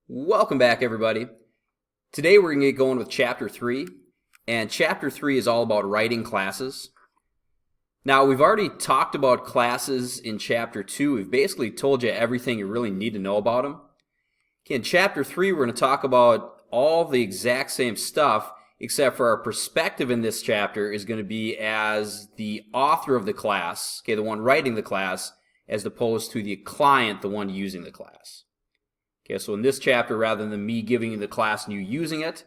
Welcome back, everybody. Today we're going to get going with Chapter 3, and Chapter 3 is all about writing classes. Now, we've already talked about classes in Chapter 2. We've basically told you everything you really need to know about them. Okay, in Chapter 3, we're going to talk about all the exact same stuff, except for our perspective in this chapter is going to be as the author of the class, okay, the one writing the class, as opposed to the client, the one using the class. Okay, so in this chapter, rather than me giving you the class and you using it,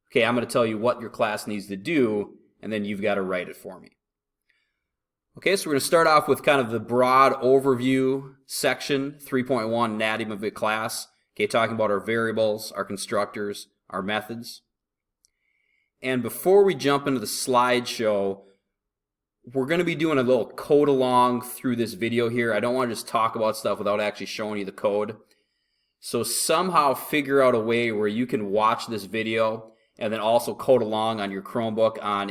okay, I'm going to tell you what your class needs to do, and then you've got to write it for me. Okay, so we're going to start off with kind of the broad overview section, 3.1, anatomy of a class. Okay, talking about our variables, our constructors, our methods. And before we jump into the slideshow, we're going to be doing a little code along through this video here. I don't want to just talk about stuff without actually showing you the code. So somehow figure out a way where you can watch this video and then also code along on your Chromebook on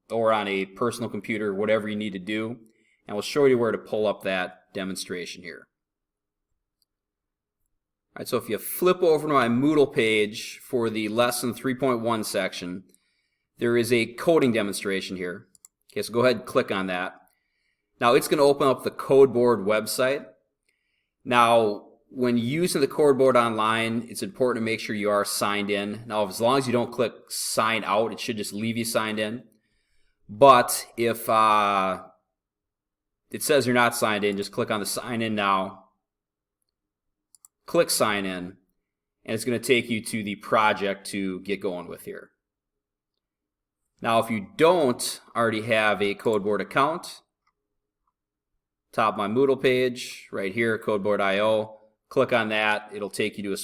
or on a personal computer, whatever you need to do. And we'll show you where to pull up that demonstration here. All right, so if you flip over to my Moodle page for the lesson 3.1 section, there is a coding demonstration here. Okay, so go ahead and click on that. Now it's going to open up the CodeBoard website. Now, when using the CodeBoard online, it's important to make sure you are signed in. Now, as long as you don't click sign out, it should just leave you signed in. But if it says you're not signed in, just click on the sign in now. Click sign in, and it's going to take you to the project to get going with here. Now, if you don't already have a CodeBoard account, top of my Moodle page, right here, CodeBoard.io, click on that. It'll take you to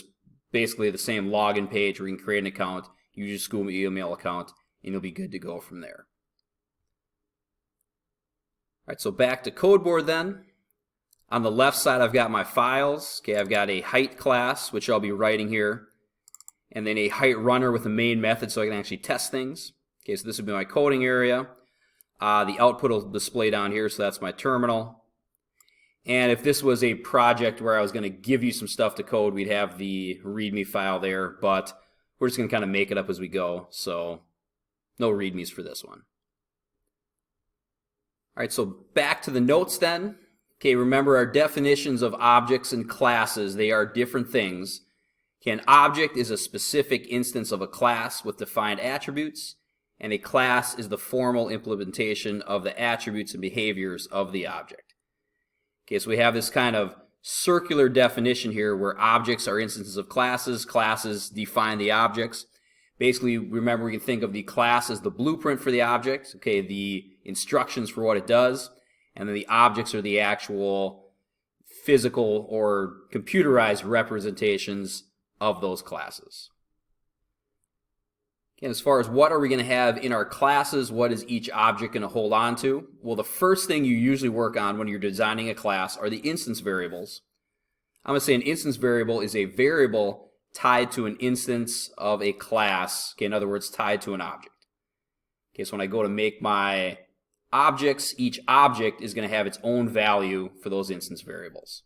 basically the same login page where you can create an account, use your school email account, and you'll be good to go from there. All right, so back to CodeBoard then. On the left side, I've got my files. Okay, I've got a height class, which I'll be writing here, and then a height runner with a main method so I can actually test things. Okay, so this would be my coding area. The output will display down here, so that's my terminal. And if this was a project where I was going to give you some stuff to code, we'd have the README file there, but we're just going to kind of make it up as we go, so no READMEs for this one. All right, so back to the notes then. Okay, remember our definitions of objects and classes. They are different things. Okay, an object is a specific instance of a class with defined attributes, and a class is the formal implementation of the attributes and behaviors of the object. Okay, so we have this kind of circular definition here where objects are instances of classes, classes define the objects. Basically, remember, we can think of the class as the blueprint for the object, okay, the instructions for what it does, and then the objects are the actual physical or computerized representations of those classes. And as far as what are we going to have in our classes, what is each object going to hold on to? Well, the first thing you usually work on when you're designing a class are the instance variables. I'm going to say an instance variable is a variable tied to an instance of a class, okay, in other words, tied to an object. Okay, so when I go to make my objects, each object is going to have its own value for those instance variables.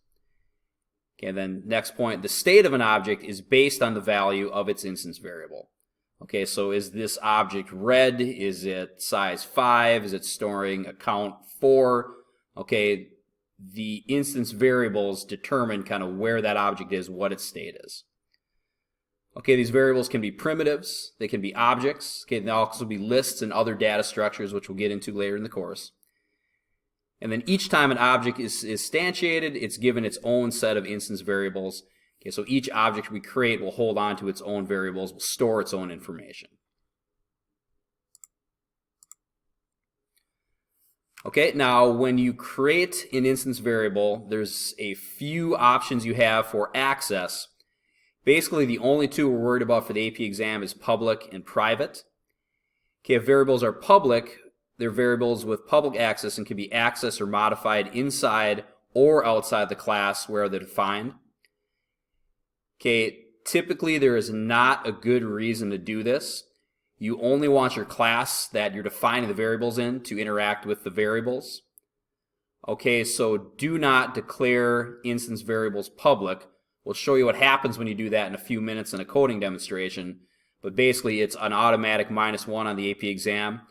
Okay, and then next point, the state of an object is based on the value of its instance variable. Okay, so is this object red? Is it size 5? Is it storing a count 4? Okay, the instance variables determine kind of where that object is, what its state is. Okay, these variables can be primitives. They can be objects. Okay, they'll also be lists and other data structures, which we'll get into later in the course. And then each time an object is instantiated, it's given its own set of instance variables. Okay, so each object we create will hold on to its own variables, will store its own information. Okay, now when you create an instance variable, there's a few options you have for access. Basically, the only two we're worried about for the AP exam is public and private. Okay, if variables are public, they're variables with public access and can be accessed or modified inside or outside the class where they're defined. Okay, typically there is not a good reason to do this. You only want your class that you're defining the variables in to interact with the variables. Okay, so do not declare instance variables public. We'll show you what happens when you do that in a few minutes in a coding demonstration. But basically, it's an automatic -1 on the AP exam.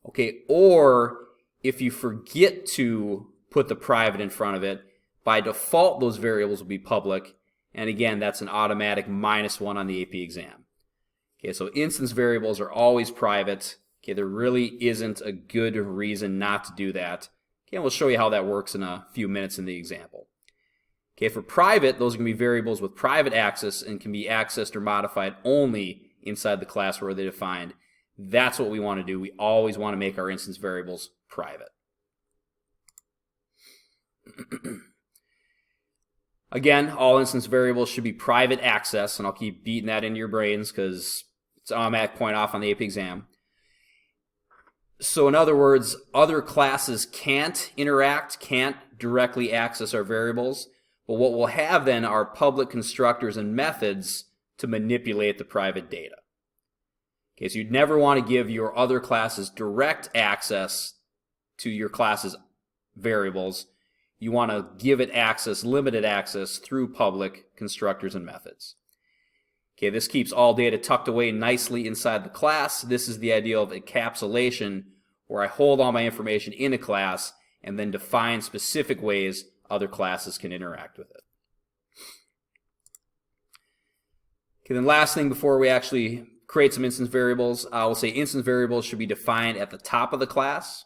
Okay, or if you forget to put the private in front of it, by default, those variables will be public. And again, that's an automatic -1 on the AP exam. Okay, so instance variables are always private. Okay, there really isn't a good reason not to do that. Okay, and we'll show you how that works in a few minutes in the example. Okay, for private, those are going to be variables with private access and can be accessed or modified only inside the class where they're defined. That's what we want to do. We always want to make our instance variables private. Again, all instance variables should be private access, and I'll keep beating that into your brains because it's an automatic point off on the AP exam. So in other words, other classes can't interact, can't directly access our variables, but what we'll have then are public constructors and methods to manipulate the private data. Okay, so you'd never want to give your other classes direct access to your class's variables. You want to give it access, limited access, through public constructors and methods. Okay, this keeps all data tucked away nicely inside the class. This is the idea of encapsulation, where I hold all my information in a class and then define specific ways other classes can interact with it. Okay, then last thing before we actually create some instance variables, we'll say instance variables should be defined at the top of the class.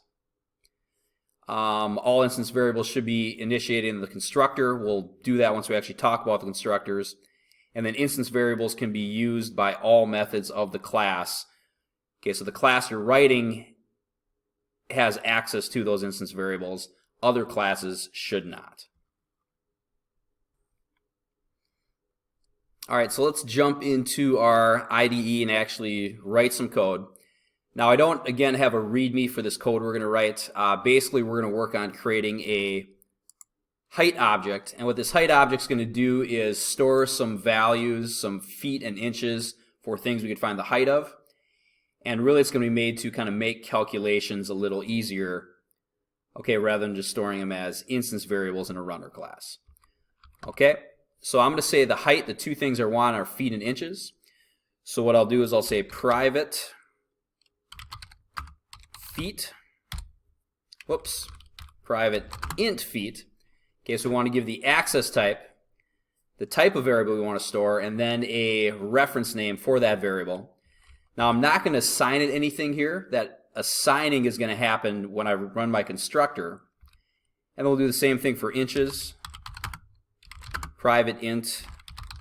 All instance variables should be initiated in the constructor. We'll do that once we actually talk about the constructors. And then instance variables can be used by all methods of the class. Okay, so the class you're writing has access to those instance variables. Other classes should not. All right, so let's jump into our IDE and actually write some code. Now, I don't, again, have a README for this code we're going to write. Basically, we're going to work on creating a height object. And what this height object is going to do is store some values, some feet and inches for things we could find the height of. And really, it's going to be made to kind of make calculations a little easier, okay, rather than just storing them as instance variables in a runner class. Okay, so I'm going to say the height, the two things I want are feet and inches. So what I'll do is I'll say private feet, private int feet. Okay, so we want to give the access type, the type of variable we want to store, and then a reference name for that variable. Now, I'm not going to assign it anything here. That assigning is going to happen when I run my constructor. And we'll do the same thing for inches, private int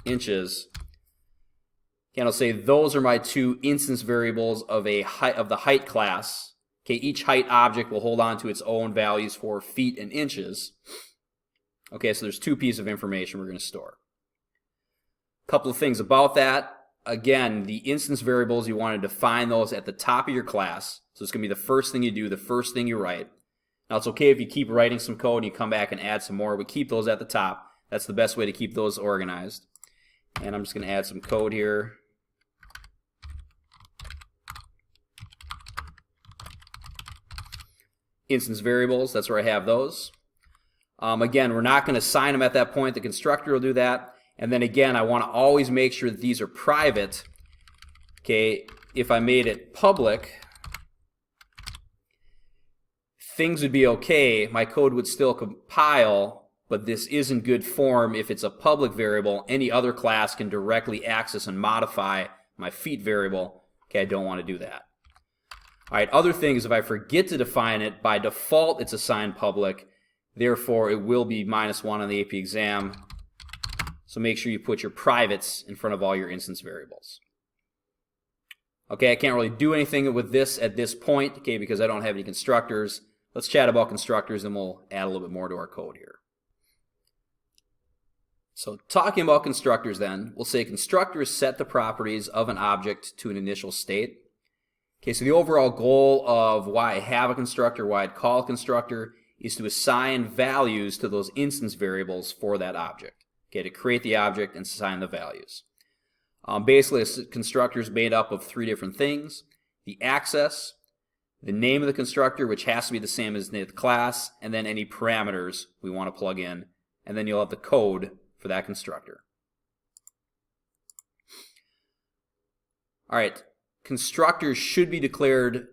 inches. And I'll say those are my two instance variables of the height class. Okay, each height object will hold on to its own values for feet and inches. Okay, so there's two pieces of information we're going to store. A couple of things about that. Again, the instance variables, you want to define those at the top of your class. So it's going to be the first thing you do, the first thing you write. Now, it's okay if you keep writing some code and you come back and add some more, but keep those at the top. That's the best way to keep those organized. And I'm just going to add some code here. Instance variables, that's where I have those. Again, we're not going to assign them at that point. The constructor will do that. And then again, I want to always make sure that these are private. Okay, if I made it public, things would be okay. My code would still compile, but this isn't good form. If it's a public variable, any other class can directly access and modify my feet variable. Okay, I don't want to do that. All right, other things, if I forget to define it, by default it's assigned public. Therefore, it will be -1 on the AP exam. So make sure you put your privates in front of all your instance variables. Okay, I can't really do anything with this at this point, okay, because I don't have any constructors. Let's chat about constructors and we'll add a little bit more to our code here. So talking about constructors then, we'll say constructors set the properties of an object to an initial state. Okay, so the overall goal of why I have a constructor, why I'd call a constructor, is to assign values to those instance variables for that object. Okay, to create the object and assign the values. Basically, a constructor is made up of three different things: the access, the name of the constructor, which has to be the same as the class, and then any parameters we want to plug in, and then you'll have the code for that constructor. All right, constructors should be declared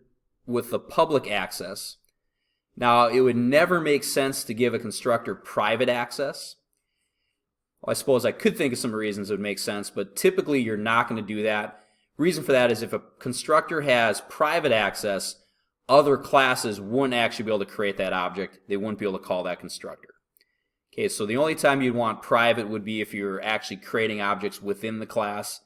with the public access. Now, it would never make sense to give a constructor private access. Well, I suppose I could think of some reasons it would make sense, but typically you're not going to do that. Reason for that is if a constructor has private access, other classes wouldn't actually be able to create that object. They wouldn't be able to call that constructor. Okay, so the only time you'd want private would be if you're actually creating objects within the class.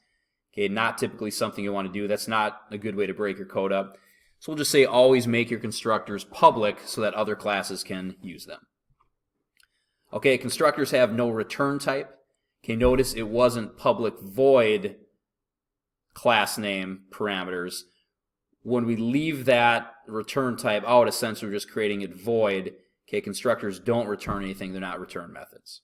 Okay, not typically something you want to do. That's not a good way to break your code up. So we'll just say always make your constructors public so that other classes can use them. Okay, constructors have no return type. Okay, notice it wasn't public void class name parameters. When we leave that return type out, essentially we're just creating it void. Okay, constructors don't return anything. They're not return methods.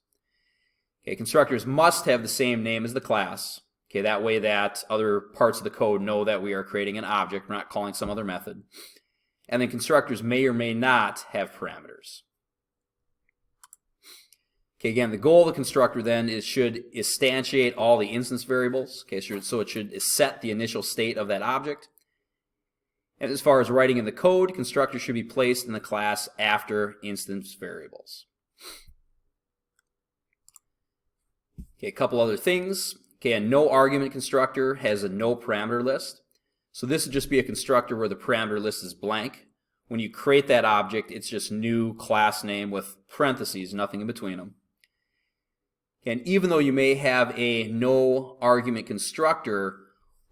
Okay, constructors must have the same name as the class. Okay, that way that other parts of the code know that we are creating an object. We're not calling some other method. And then constructors may or may not have parameters. Okay, again, the goal of the constructor then should instantiate all the instance variables. Okay, so it should set the initial state of that object. And as far as writing in the code, constructors should be placed in the class after instance variables. Okay, a couple other things. Okay, a no argument constructor has a no parameter list. So this would just be a constructor where the parameter list is blank. When you create that object, it's just new class name with parentheses, nothing in between them. And even though you may have a no argument constructor,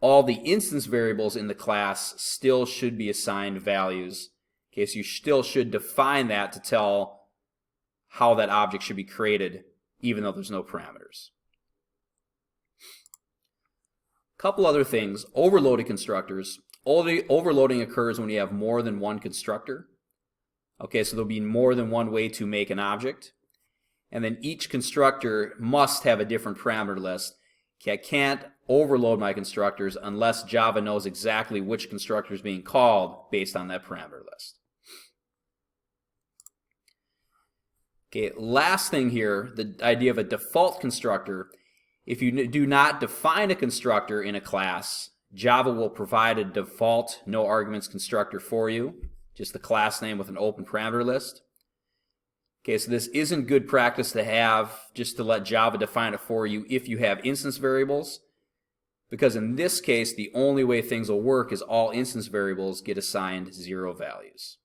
all the instance variables in the class still should be assigned values. Okay, so you still should define that to tell how that object should be created, even though there's no parameters. Couple other things. Overloaded constructors. Overloading occurs when you have more than one constructor. Okay, so there'll be more than one way to make an object. And then each constructor must have a different parameter list. Okay, I can't overload my constructors unless Java knows exactly which constructor is being called based on that parameter list. Okay, last thing here, the idea of a default constructor. If you do not define a constructor in a class, Java will provide a default no arguments constructor for you, just the class name with an open parameter list. Okay, so this isn't good practice to have just to let Java define it for you if you have instance variables, because in this case, the only way things will work is all instance variables get assigned 0 values.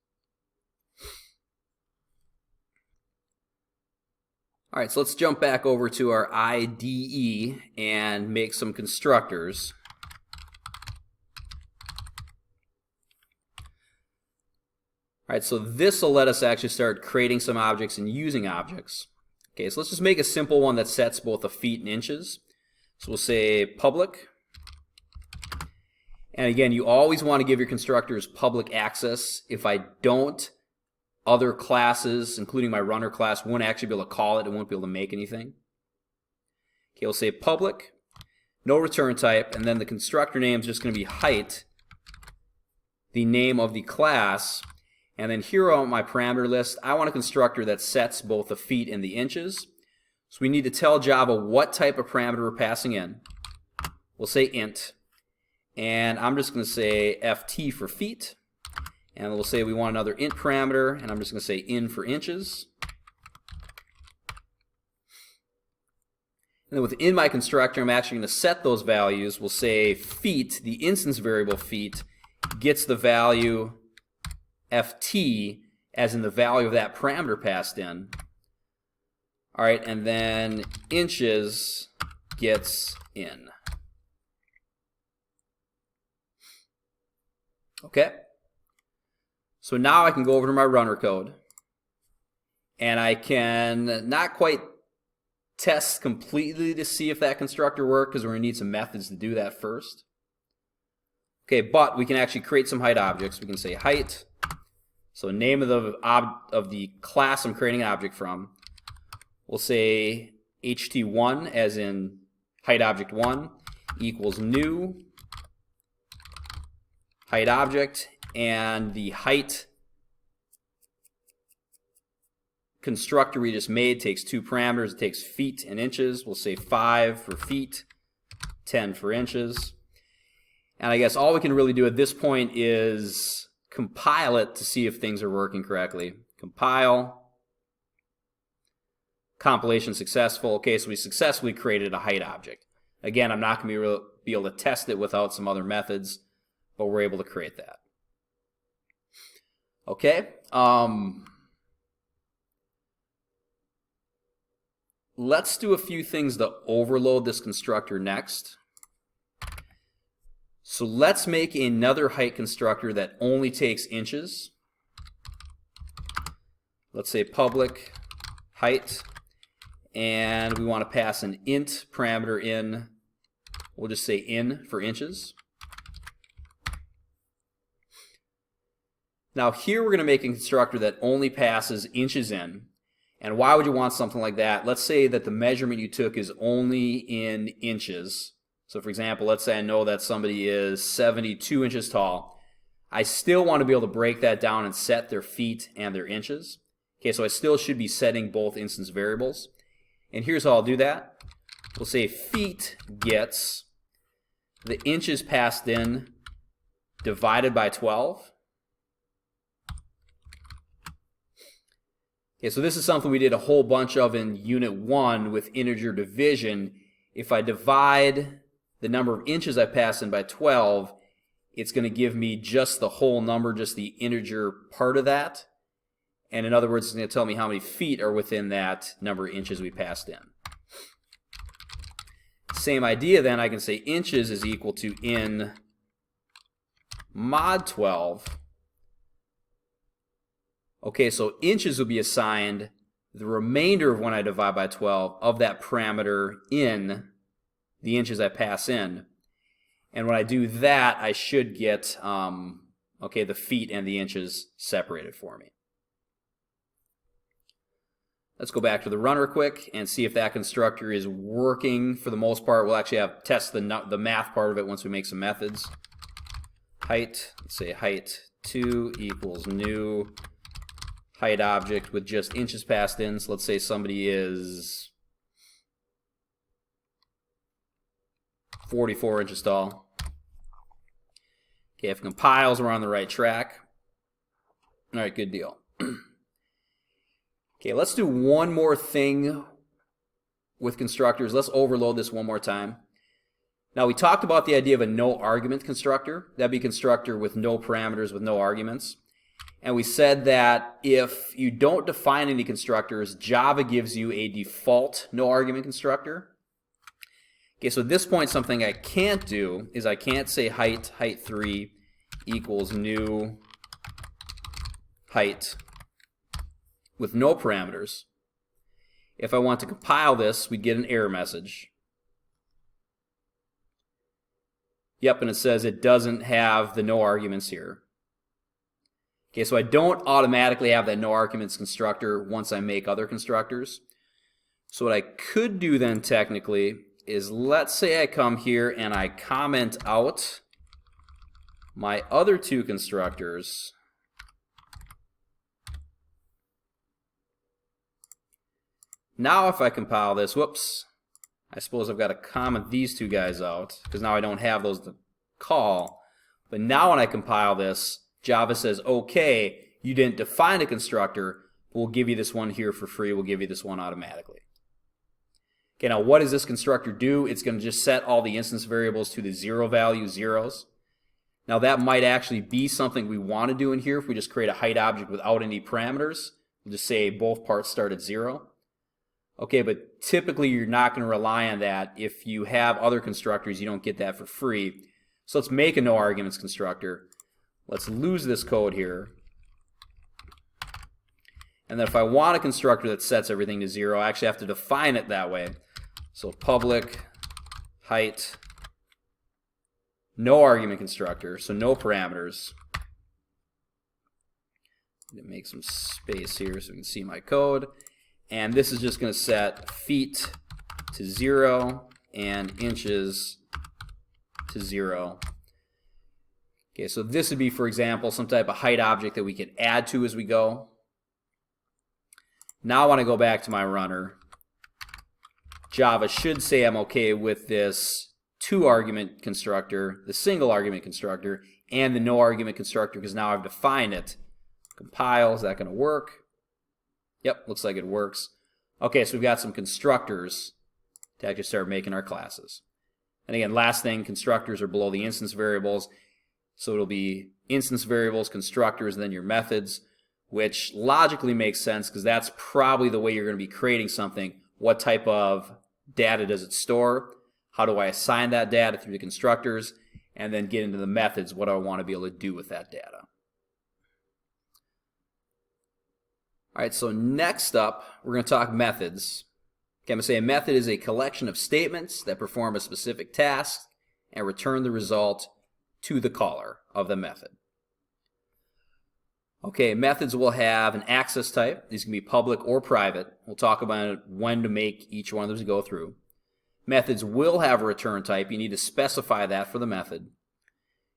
All right, so let's jump back over to our IDE and make some constructors. All right, so this will let us actually start creating some objects and using objects. Okay, so let's just make a simple one that sets both the feet and inches. So we'll say public. And again, you always want to give your constructors public access. If I don't, other classes, including my runner class, won't actually be able to call it and won't be able to make anything. Okay, we'll say public, no return type, and then the constructor name is just going to be height, the name of the class, and then here on my parameter list, I want a constructor that sets both the feet and the inches. So we need to tell Java what type of parameter we're passing in. We'll say int, and I'm just going to say ft for feet. And we'll say we want another int parameter, and I'm just going to say in for inches. And then within my constructor, I'm actually going to set those values. We'll say feet, the instance variable feet, gets the value ft, as in the value of that parameter passed in. All right, and then inches gets in. Okay. So now I can go over to my runner code, and I can not quite test completely to see if that constructor worked, because we're going to need some methods to do that first. Okay, but we can actually create some height objects. We can say height, so name of the class I'm creating an object from. We'll say ht1, as in height object 1, equals new height object, and the height constructor we just made takes 2 parameters. It takes feet and inches. We'll say 5 for feet, 10 for inches. And I guess all we can really do at this point is compile it to see if things are working correctly. Compile. Compilation successful. Okay, so we successfully created a height object. Again, I'm not going to be able to test it without some other methods, but we're able to create that. Okay. Let's do a few things to overload this constructor next. So let's make another height constructor that only takes inches. Let's say public height, and we want to pass an int parameter in. We'll just say in for inches. Now here we're going to make a constructor that only passes inches in. And why would you want something like that? Let's say that the measurement you took is only in inches. So for example, let's say I know that somebody is 72 inches tall. I still want to be able to break that down and set their feet and their inches. Okay, so I still should be setting both instance variables. And here's how I'll do that. We'll say feet gets the inches passed in divided by 12. Okay, so this is something we did a whole bunch of in Unit 1 with integer division. If I divide the number of inches I pass in by 12, it's going to give me just the whole number, just the integer part of that. And in other words, it's going to tell me how many feet are within that number of inches we passed in. Same idea then, I can say inches is equal to in mod 12. Okay, so inches will be assigned the remainder of when I divide by 12 of that parameter in the inches I pass in. And when I do that, I should get okay, the feet and the inches separated for me. Let's go back to the runner quick and see if that constructor is working for the most part. We'll actually have test the math part of it once we make some methods. Height, let's say height 2 equals new height object with just inches passed in. So let's say somebody is 44 inches tall. Okay, if it compiles, we're on the right track. All right, good deal. Okay, let's do one more thing with constructors. Let's overload this one more time. Now, we talked about the idea of a no argument constructor. That'd be a constructor with no parameters, with no arguments. And we said that if you don't define any constructors, Java gives you a default no argument constructor. Okay, so at this point, something I can't do is I can't say height 3 equals new height with no parameters. If I want to compile this, we get an error message. Yep, and it says it doesn't have the no arguments here. Okay, so I don't automatically have that no arguments constructor once I make other constructors. So what I could do then technically is, let's say I come here and I comment out my other two constructors. Now if I compile this, whoops, I suppose I've got to comment these two guys out because now I don't have those to call. But now when I compile this, Java says, okay, you didn't define a constructor, but we'll give you this one here for free. We'll give you this one automatically. Okay, now what does this constructor do? It's going to just set all the instance variables to the 0 value, zeros. Now that might actually be something we want to do in here if we just create a height object without any parameters. We'll just say both parts start at 0. Okay, but typically you're not going to rely on that. If you have other constructors, you don't get that for free. So let's make a no arguments constructor. Let's lose this code here. And then if I want a constructor that sets everything to 0, I actually have to define it that way. So public height no argument constructor, so no parameters. Make some space here so we can see my code. And this is just going to set feet to 0 and inches to 0. Okay, so this would be, for example, some type of height object that we could add to as we go. Now when I go back to my runner, Java should say I'm okay with this 2-argument constructor, the single argument constructor, and the no argument constructor, because now I've defined it. Compile, is that going to work? Yep, looks like it works. Okay, so we've got some constructors to actually start making our classes. And again, last thing, constructors are below the instance variables. So it'll be instance variables, constructors, and then your methods, which logically makes sense because that's probably the way you're going to be creating something. What type of data does it store? How do I assign that data through the constructors? And then get into the methods. What do I want to be able to do with that data? All right, so next up, we're going to talk methods. Okay, I'm going to say a method is a collection of statements that perform a specific task and return the result to the caller of the method. Okay, methods will have an access type. These can be public or private. We'll talk about when to make each one of those go through. Methods will have a return type. You need to specify that for the method.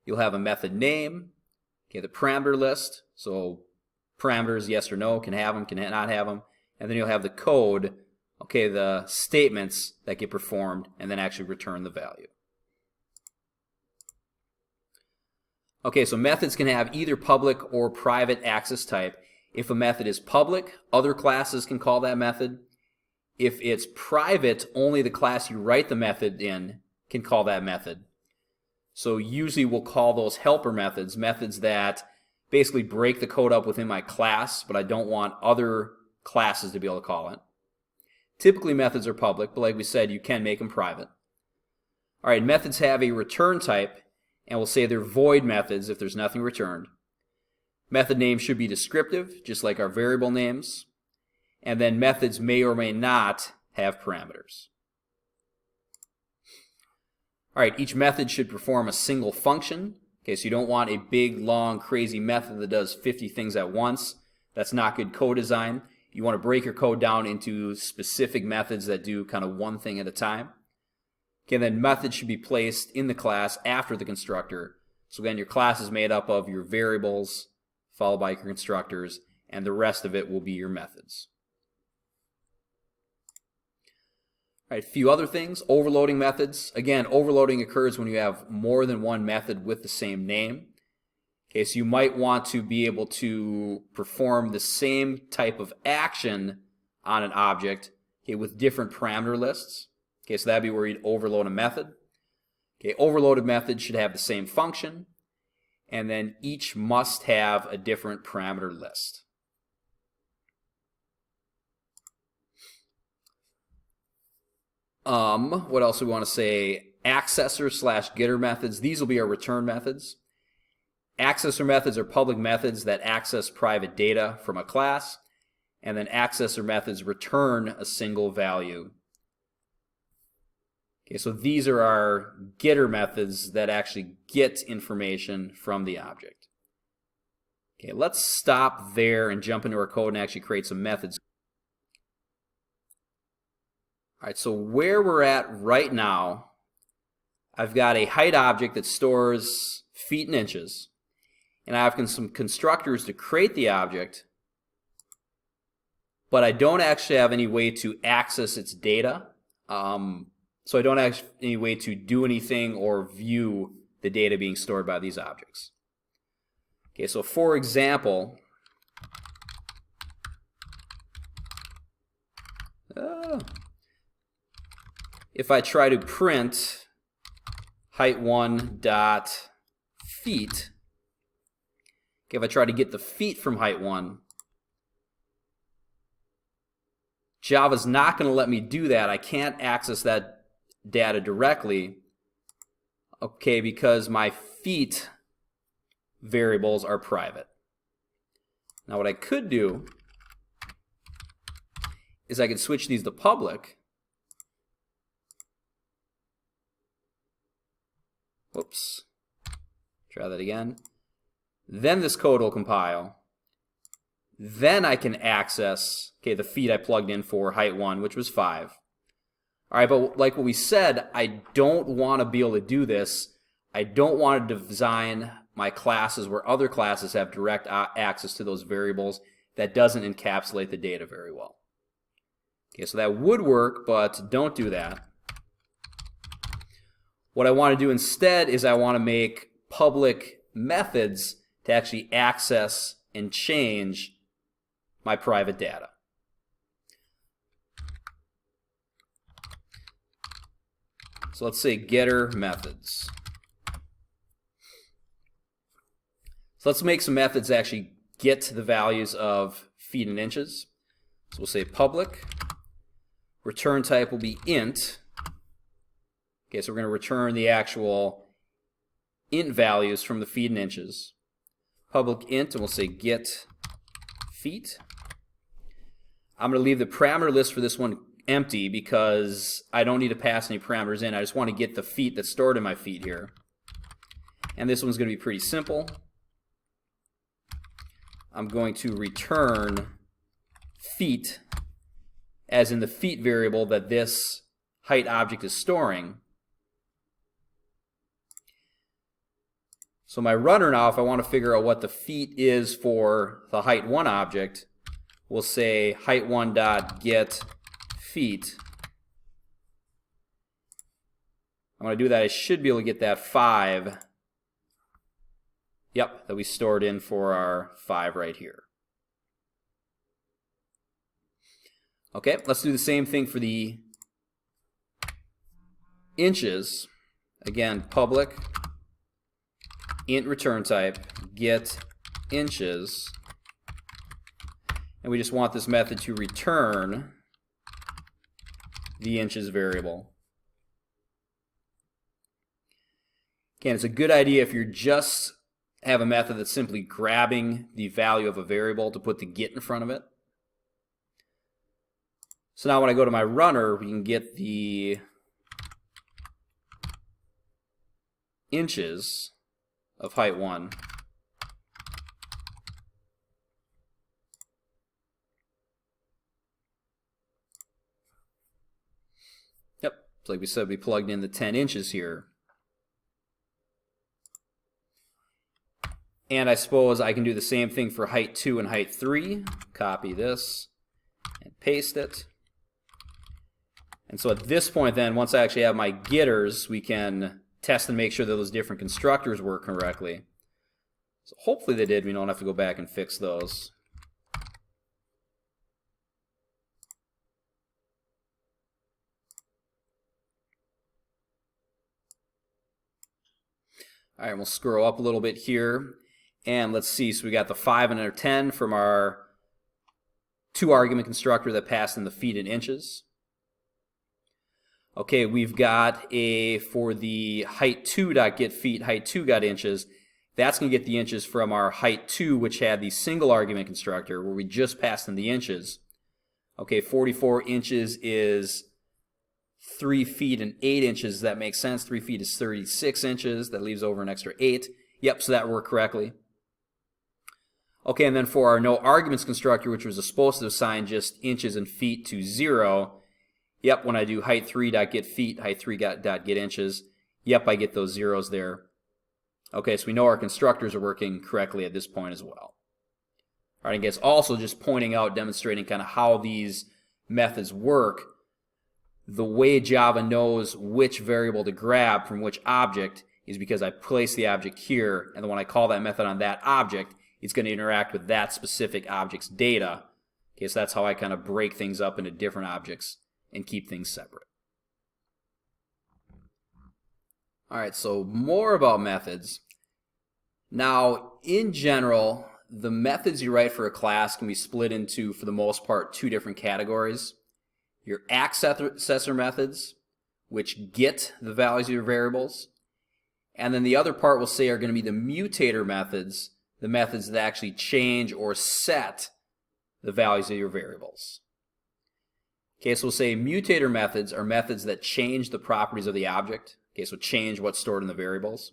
You'll have a method name, okay, the parameter list, so parameters, yes or no, can have them, can not have them, and then you'll have the code, okay, the statements that get performed, and then actually return the value. Okay, so methods can have either public or private access type. If a method is public, other classes can call that method. If it's private, only the class you write the method in can call that method. So usually we'll call those helper methods, methods that basically break the code up within my class, but I don't want other classes to be able to call it. Typically methods are public, but like we said, you can make them private. All right, methods have a return type, and we'll say they're void methods if there's nothing returned. Method names should be descriptive, just like our variable names. And then methods may or may not have parameters. All right, each method should perform a single function. Okay, so you don't want a big, long, crazy method that does 50 things at once. That's not good code design. You want to break your code down into specific methods that do kind of one thing at a time. Okay, then methods should be placed in the class after the constructor. So again, your class is made up of your variables, followed by your constructors, and the rest of it will be your methods. All right, a few other things. Overloading methods. Again, overloading occurs when you have more than one method with the same name. Okay, so you might want to be able to perform the same type of action on an object, okay, with different parameter lists. Okay, so that'd be where you'd overload a method. Okay, overloaded methods should have the same function, and then each must have a different parameter list. What else do we want to say? Accessor / getter methods. These will be our return methods. Accessor methods are public methods that access private data from a class, and then accessor methods return a single value. Okay, so these are our getter methods that actually get information from the object. Okay, let's stop there and jump into our code and actually create some methods. All right, so where we're at right now, I've got a height object that stores feet and inches, and I have some constructors to create the object, but I don't actually have any way to access its data. So I don't have any way to do anything or view the data being stored by these objects. Okay, so for example, if I try to print height1 dot feet, okay, if I try to get the feet from height1, Java's not going to let me do that. I can't access that data directly, okay, because my feet variables are private. Now what I could do is I could switch these to public. Whoops. Try that again. Then this code will compile. Then I can access, okay, the feet I plugged in for height1, which was 5. All right, but like what we said, I don't want to be able to do this. I don't want to design my classes where other classes have direct access to those variables. That doesn't encapsulate the data very well. Okay, so that would work, but don't do that. What I want to do instead is I want to make public methods to actually access and change my private data. So let's say getter methods. So let's make some methods that actually get the values of feet and inches. So we'll say public. Return type will be int. Okay, so we're going to return the actual int values from the feet and inches. Public int, and we'll say get feet. I'm going to leave the parameter list for this one empty because I don't need to pass any parameters in. I just want to get the feet that's stored in my feet here. And this one's going to be pretty simple. I'm going to return feet as in the feet variable that this height object is storing. So my runner now, if I want to figure out what the feet is for the height1 object, we'll say height1.get feet. I'm going to do that. I should be able to get that 5. Yep, that we stored in for our 5 right here. Okay, let's do the same thing for the inches. Again, public int return type get inches, and we just want this method to return the inches variable. Again, it's a good idea if you just have a method that's simply grabbing the value of a variable to put the get in front of it. So now when I go to my runner, we can get the inches of height1. Yep, so like we said, we plugged in the 10 inches here. And I suppose I can do the same thing for height2 and height3. Copy this and paste it. And so at this point then, once I actually have my getters, we can test and make sure that those different constructors work correctly. So hopefully they did. We don't have to go back and fix those. All right, we'll scroll up a little bit here. And let's see, so we got the 5 and a 10 from our 2-argument constructor that passed in the feet and inches. Okay, we've got for the height2.get feet, height2 got inches. That's going to get the inches from our height2, which had the single argument constructor, where we just passed in the inches. Okay, 44 inches is 3 feet and 8 inches. That makes sense. 3 feet is 36 inches. That leaves over an extra 8. Yep, so that worked correctly. Okay, and then for our no arguments constructor, which was supposed to assign just inches and feet to 0, yep, when I do height3.get feet, height3.get inches, yep, I get those zeros there. Okay, so we know our constructors are working correctly at this point as well. All right, I guess also just pointing out, demonstrating kind of how these methods work. The way Java knows which variable to grab from which object is because I place the object here, and then when I call that method on that object, it's going to interact with that specific object's data. Okay, so that's how I kind of break things up into different objects and keep things separate. All right, so more about methods. Now, in general, the methods you write for a class can be split into, for the most part, 2 different categories. Your accessor methods, which get the values of your variables. And then the other part we'll say are going to be the mutator methods, the methods that actually change or set the values of your variables. Okay, so we'll say mutator methods are methods that change the properties of the object. Okay, so change what's stored in the variables.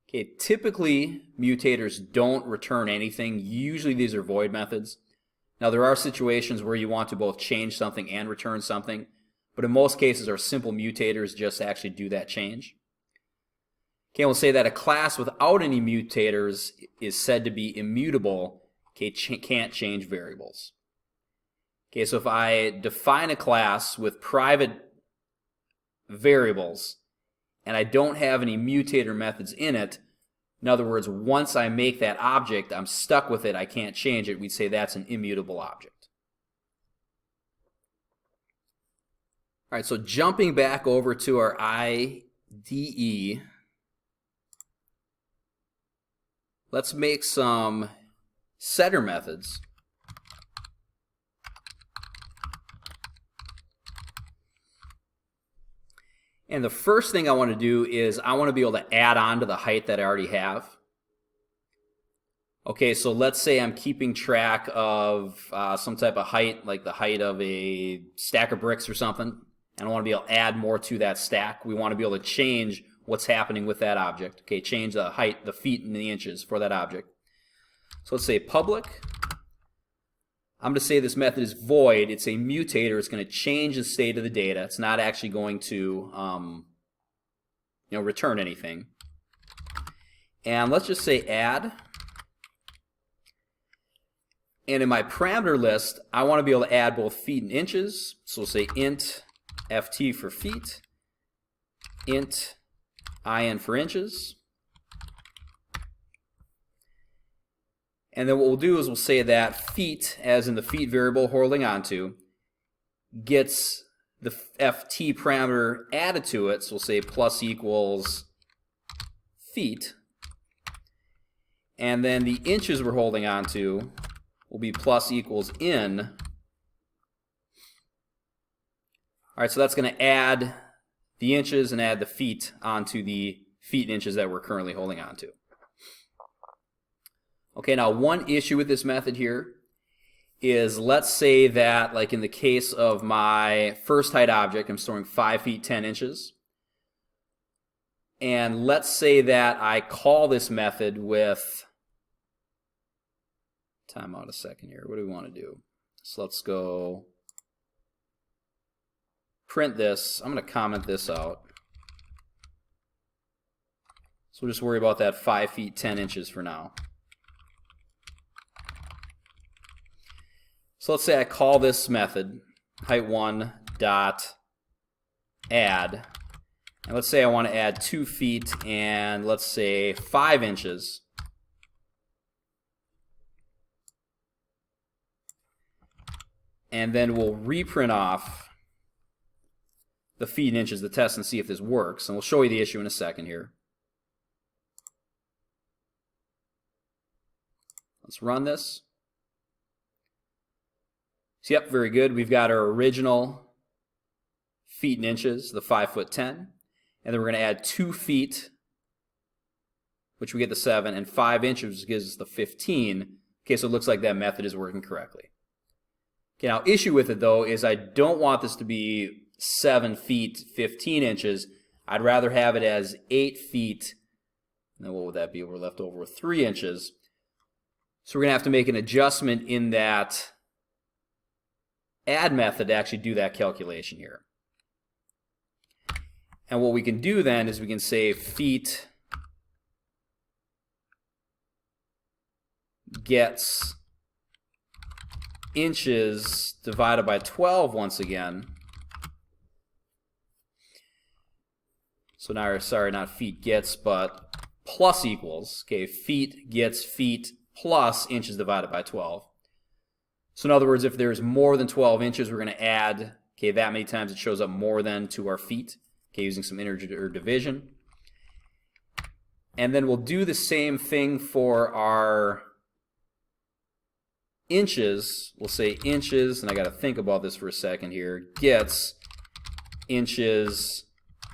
Okay, typically mutators don't return anything. Usually these are void methods. Now there are situations where you want to both change something and return something, but in most cases our simple mutators just actually do that change. Okay, we'll say that a class without any mutators is said to be immutable. Okay, can't change variables. Okay, so if I define a class with private variables and I don't have any mutator methods in it, in other words, once I make that object, I'm stuck with it, I can't change it, we'd say that's an immutable object. All right, so jumping back over to our IDE, let's make some setter methods. And the first thing I want to do is I want to be able to add on to the height that I already have. Okay, so let's say I'm keeping track of some type of height, like the height of a stack of bricks or something, and I want to be able to add more to that stack. We want to be able to change what's happening with that object. Okay, change the height, the feet and the inches for that object. So let's say public. I'm going to say this method is void. It's a mutator. It's going to change the state of the data. It's not actually going to return anything. And let's just say add. And in my parameter list, I want to be able to add both feet and inches. So we'll say int ft for feet, int in for inches. And then what we'll do is we'll say that feet, as in the feet variable holding onto, gets the ft parameter added to it. So we'll say plus equals feet. And then the inches we're holding onto will be plus equals in. All right, so that's going to add the inches and add the feet onto the feet and inches that we're currently holding onto. Okay, now one issue with this method here is, let's say that, like in the case of my first height object, I'm storing 5 feet 10 inches. And let's say that I call this method with, time out a second here, what do we want to do? So let's go print this. I'm going to comment this out. So we'll just worry about that 5 feet 10 inches for now. So let's say I call this method height1 dot add, and let's say I want to add 2 feet and let's say 5 inches. And then we'll reprint off the feet and inches to test and see if this works, and we'll show you the issue in a second here. Let's run this. So yep, very good. We've got our original feet and inches, the 5 foot 10. And then we're going to add 2 feet, which we get the 7, and 5 inches, which gives us the 15. Okay, so it looks like that method is working correctly. Okay, now issue with it though is I don't want this to be 7 feet 15 inches. I'd rather have it as 8 feet, and then what would that be? We're left over with 3 inches. So we're going to have to make an adjustment in that add method to actually do that calculation here. And what we can do then is we can say feet gets inches divided by 12 once again. So now, sorry, not feet gets, but plus equals. Okay, feet gets feet plus inches divided by 12. So in other words, if there's more than 12 inches, we're going to add, okay, that many times it shows up more than to our feet, okay, using some integer division. And then we'll do the same thing for our inches. We'll say inches, and I got to think about this for a second here, gets inches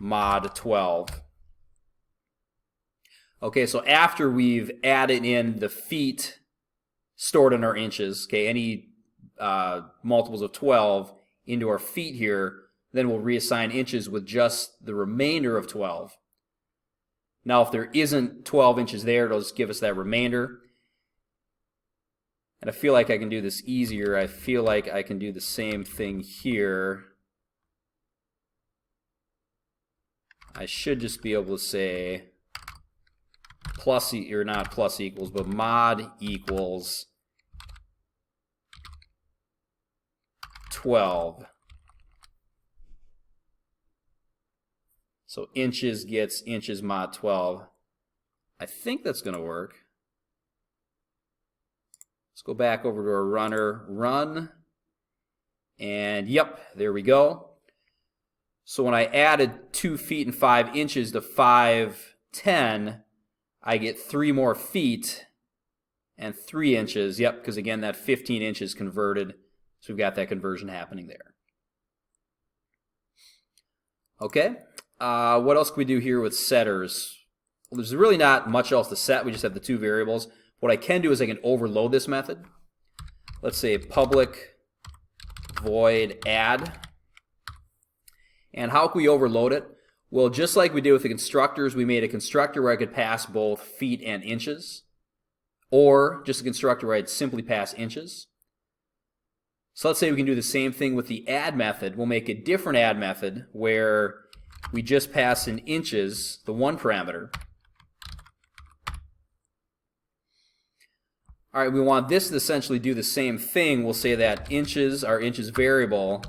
mod 12. Okay, so after we've added in the feet stored in our inches, okay, any multiples of 12 into our feet here, then we'll reassign inches with just the remainder of 12. Now, if there isn't 12 inches there, it'll just give us that remainder. And I feel like I can do this easier. I feel like I can do the same thing here. I should just be able to say plus, or not plus equals, but mod equals 12. So inches gets inches mod 12. I think that's going to work. Let's go back over to our runner, run, and yep, there we go. So when I added 2 feet and 5 inches to 510, I get 3 more feet and 3 inches. Yep, because again, that 15 inches converted. So we've got that conversion happening there. Okay, what else can we do here with setters? Well, there's really not much else to set. We just have the 2 variables. What I can do is I can overload this method. Let's say public void add. And how can we overload it? Well, just like we did with the constructors, we made a constructor where I could pass both feet and inches, or just a constructor where I'd simply pass inches. So let's say we can do the same thing with the add method. We'll make a different add method where we just pass in inches, the 1 parameter. All right, we want this to essentially do the same thing. We'll say that inches, our inches variable,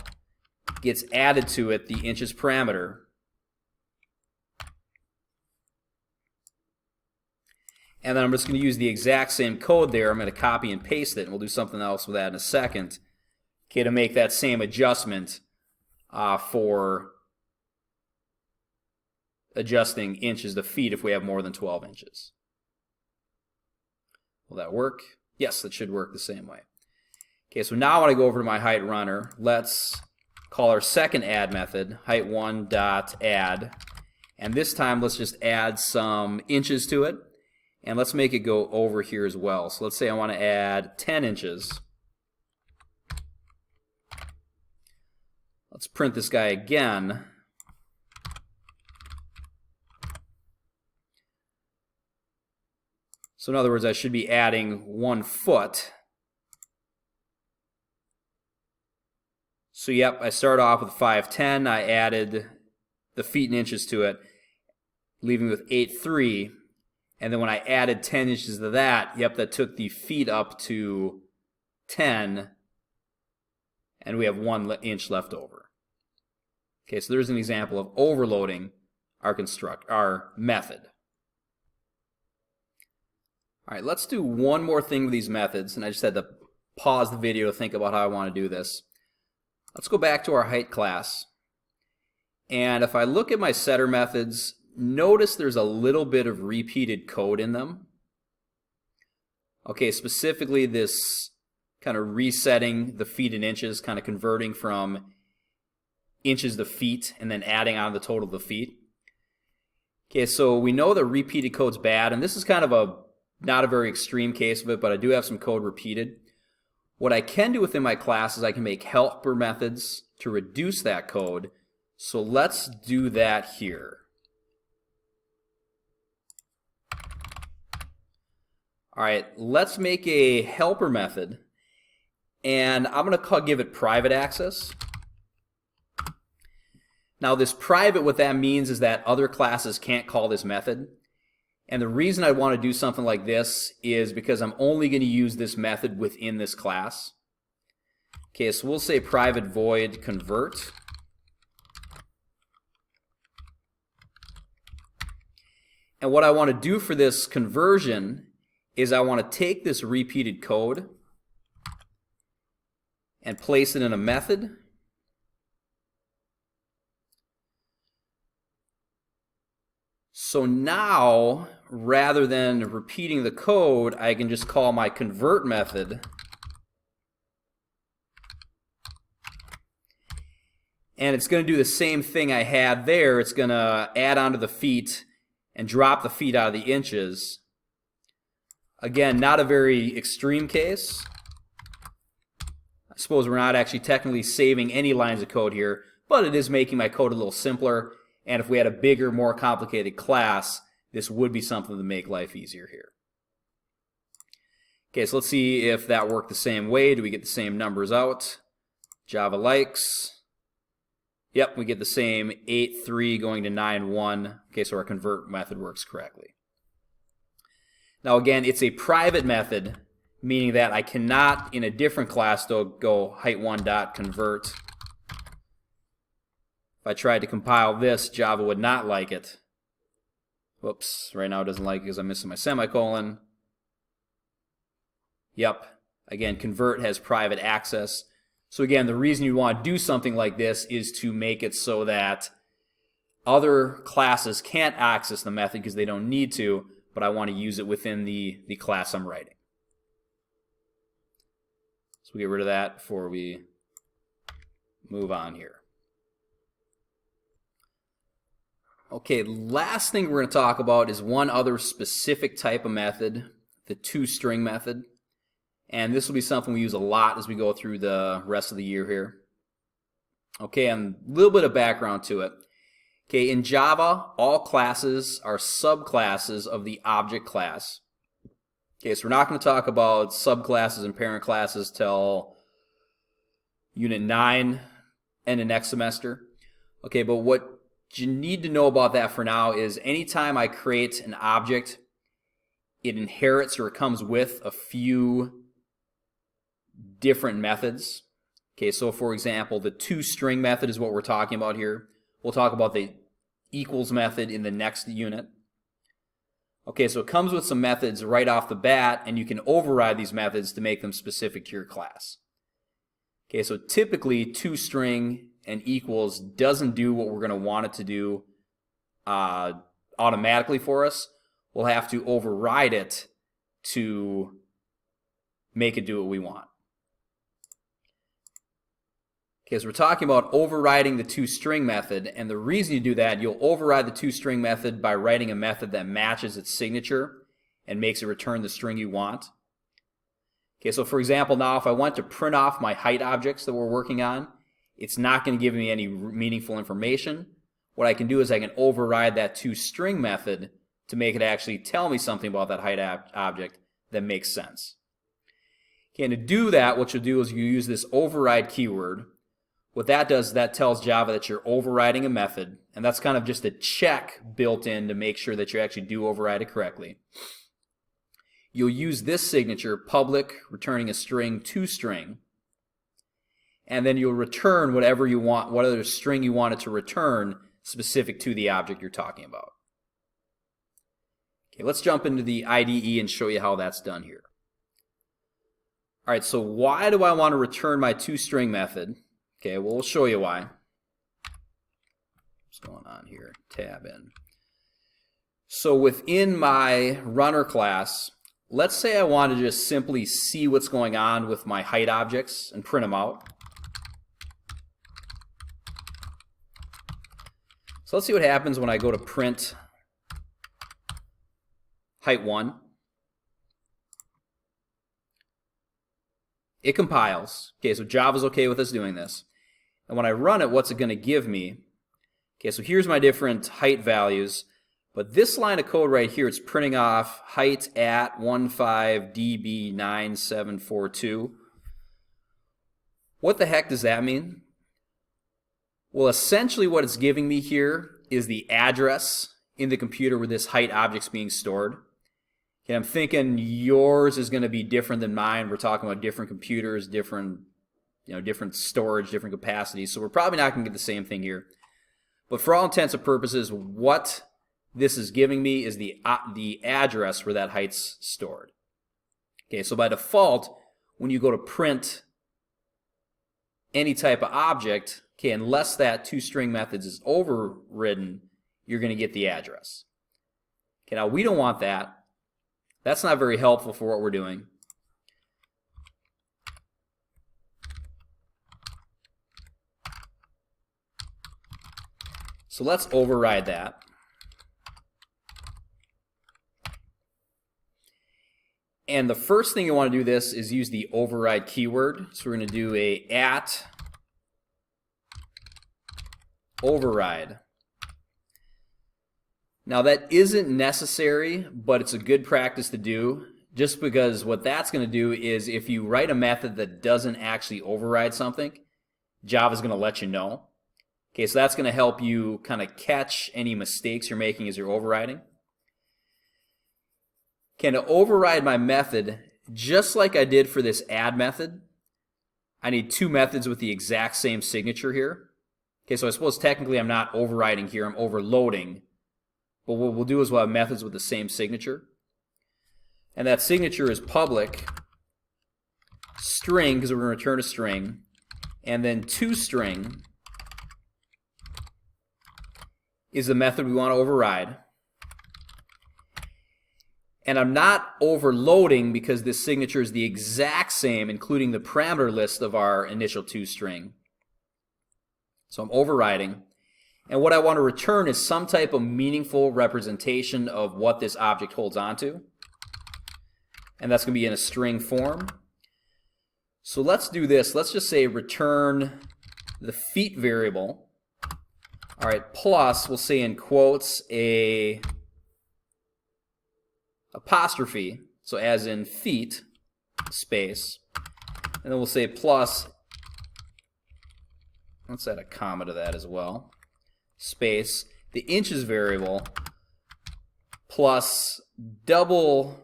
gets added to it, the inches parameter. And then I'm just going to use the exact same code there. I'm going to copy and paste it, and we'll do something else with that in a second. Okay, to make that same adjustment for adjusting inches to feet if we have more than 12 inches. Will that work? Yes, it should work the same way. Okay, so now when I go over to my height runner, let's call our second add method, height1.add, and this time let's just add some inches to it, and let's make it go over here as well. So let's say I want to add 10 inches. Let's print this guy again. So in other words, I should be adding 1 foot. So yep, I start off with 510. I added the feet and inches to it, leaving with 8.3. And then when I added 10 inches to that, yep, that took the feet up to 10. And we have 1 inch left over. Okay, so there's an example of overloading our method. All right, let's do one more thing with these methods, and I just had to pause the video to think about how I want to do this. Let's go back to our height class, and if I look at my setter methods, notice there's a little bit of repeated code in them. Okay, specifically this kind of resetting the feet and inches, kind of converting from inches to feet, and then adding on the total of the feet. Okay, so we know that repeated code's bad, and this is kind of not a very extreme case of it, but I do have some code repeated. What I can do within my class is I can make helper methods to reduce that code. So let's do that here. All right, let's make a helper method, and I'm going to give it private access. Now this private, what that means is that other classes can't call this method. And the reason I want to do something like this is because I'm only going to use this method within this class. Okay, so we'll say private void convert. And what I want to do for this conversion is I want to take this repeated code and place it in a method. So now, rather than repeating the code, I can just call my convert method. And it's going to do the same thing I had there. It's going to add onto the feet and drop the feet out of the inches. Again, not a very extreme case. I suppose we're not actually technically saving any lines of code here, but it is making my code a little simpler. And if we had a bigger, more complicated class, this would be something to make life easier here. Okay, so let's see if that worked the same way. Do we get the same numbers out? Java likes. Yep, we get the same 8.3 going to 9.1. Okay, so our convert method works correctly. Now again, it's a private method, meaning that I cannot, in a different class, though, go height1.convert If I tried to compile this, Java would not like it. Whoops, right now it doesn't like it because I'm missing my semicolon. Yep, again, convert has private access. So again, the reason you want to do something like this is to make it so that other classes can't access the method because they don't need to, but I want to use it within the class I'm writing. So we get rid of that before we move on here. Okay, last thing we're going to talk about is one other specific type of method, the toString method. And this will be something we use a lot as we go through the rest of the year here. Okay, and a little bit of background to it. Okay, in Java, all classes are subclasses of the object class. Okay, so we're not going to talk about subclasses and parent classes till Unit 9 and the next semester. Okay, but what you need to know about that for now is anytime I create an object, it inherits or it comes with a few different methods. Okay, so for example, the toString method is what we're talking about here. We'll talk about the equals method in the next unit. Okay, so it comes with some methods right off the bat, and you can override these methods to make them specific to your class. Okay, so typically toString and equals doesn't do what we're going to want it to do automatically for us. We'll have to override it to make it do what we want. Okay, so we're talking about overriding the toString method, and the reason you do that, you'll override the toString method by writing a method that matches its signature and makes it return the string you want. Okay, so for example, now if I want to print off my height objects that we're working on, it's not going to give me any meaningful information. What I can do is I can override that toString method to make it actually tell me something about that height object that makes sense. Okay, and to do that, what you'll do is you use this override keyword. What that does is that tells Java that you're overriding a method, and that's kind of just a check built in to make sure that you actually do override it correctly. You'll use this signature, public, returning a string toString, and then you'll return whatever you want, whatever string you want it to return specific to the object you're talking about. Okay, let's jump into the IDE and show you how that's done here. All right, so why do I want to return my toString method? Okay, well, we'll show you why. What's going on here? Tab in. So within my runner class, let's say I want to just simply see what's going on with my height objects and print them out. So let's see what happens when I go to print height 1. It compiles. Okay, so Java's okay with us doing this. And when I run it, what's it going to give me? Okay, so here's my different height values. But this line of code right here, it's printing off height at 15db9742. What the heck does that mean? Well, essentially what it's giving me here is the address in the computer where this height object's being stored. Okay, I'm thinking yours is going to be different than mine. We're talking about different computers, different storage, different capacities. So we're probably not going to get the same thing here. But for all intents and purposes, what this is giving me is the address where that height's stored. Okay, so by default, when you go to print any type of object, okay, unless that toString method is overridden, you're going to get the address. Okay, now we don't want that. That's not very helpful for what we're doing. So let's override that. And the first thing you want to do this is use the override keyword. So we're going to do a @override. Now that isn't necessary, but it's a good practice to do, just because what that's going to do is if you write a method that doesn't actually override something, Java's going to let you know. Okay, so that's going to help you kind of catch any mistakes you're making as you're overriding. Okay, to override my method, just like I did for this add method, I need two methods with the exact same signature here. Okay, so I suppose technically I'm not overriding here, I'm overloading. But what we'll do is we'll have methods with the same signature. And that signature is public string, because we're going to return a string, and then toString is the method we want to override. And I'm not overloading because this signature is the exact same, including the parameter list of our initial toString. So I'm overriding. And what I want to return is some type of meaningful representation of what this object holds onto. And that's going to be in a string form. So let's do this. Let's just say return the feet variable. All right, plus, we'll say in quotes a apostrophe, so as in feet, space. And then we'll say plus, let's add a comma to that as well, space, the inches variable, plus double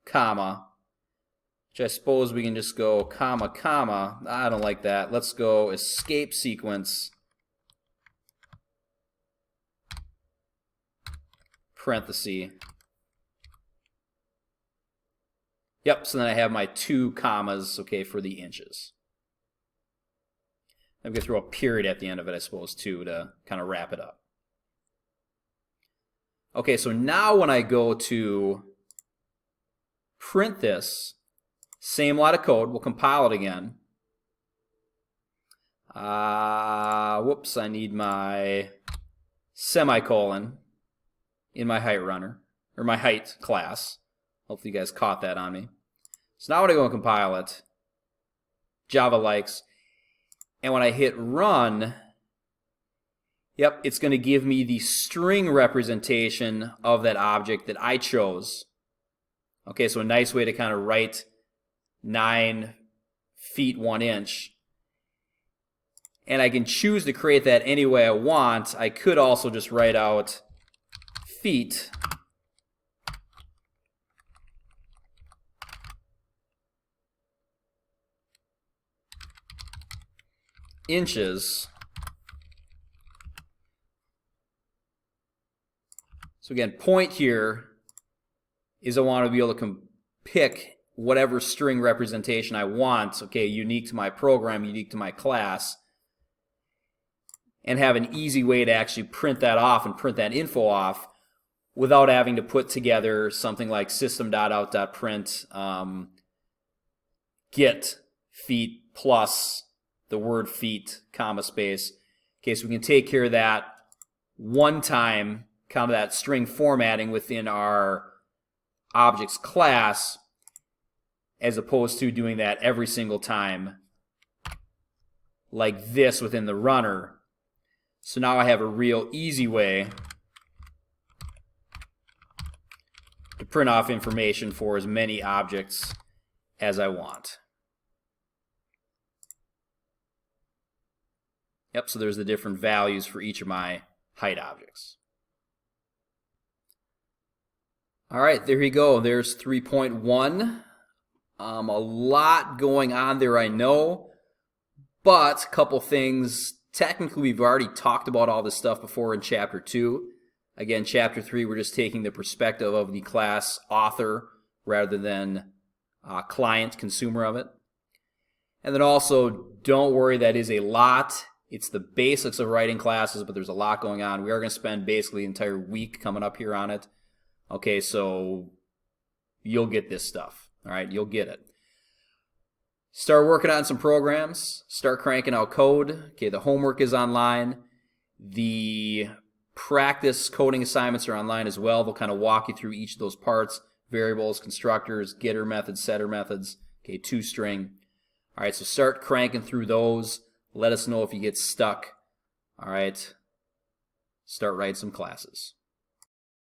comma, which I suppose we can just go comma, comma. I don't like that. Let's go escape sequence, parenthesis. Yep, so then I have my 2 commas, okay, for the inches. I'm going to throw a period at the end of it, I suppose, too, to kind of wrap it up. Okay, so now when I go to print this, same lot of code, we'll compile it again. Whoops, I need my semicolon in my height runner, or my height class. Hopefully you guys caught that on me. So now when I go and compile it, Java likes, and when I hit run, yep, it's going to give me the string representation of that object that I chose. Okay, so a nice way to kind of write 9 feet 1 inch. And I can choose to create that any way I want. I could also just write out feet inches. So again, point here is I want to be able to pick whatever string representation I want, okay, unique to my program, unique to my class, and have an easy way to actually print that off and print that info off without having to put together something like system.out.print get feet plus the word feet, comma, space. Okay, so we can take care of that one time, kind of that string formatting within our objects class, as opposed to doing that every single time like this within the runner. So now I have a real easy way to print off information for as many objects as I want. Yep, so there's the different values for each of my height objects. All right, there you go. There's 3.1. A lot going on there, I know, but a couple things. Technically, we've already talked about all this stuff before in Chapter 2. Again, Chapter 3, we're just taking the perspective of the class author rather than client, consumer of it. And then also, don't worry, that is a lot. It's the basics of writing classes, but there's a lot going on. We are going to spend basically the entire week coming up here on it. Okay, so you'll get this stuff. All right, you'll get it. Start working on some programs. Start cranking out code. Okay, the homework is online. The practice coding assignments are online as well. They'll kind of walk you through each of those parts: variables, constructors, getter methods, setter methods. Okay, toString. All right, so start cranking through those. Let us know if you get stuck. All right, start writing some classes.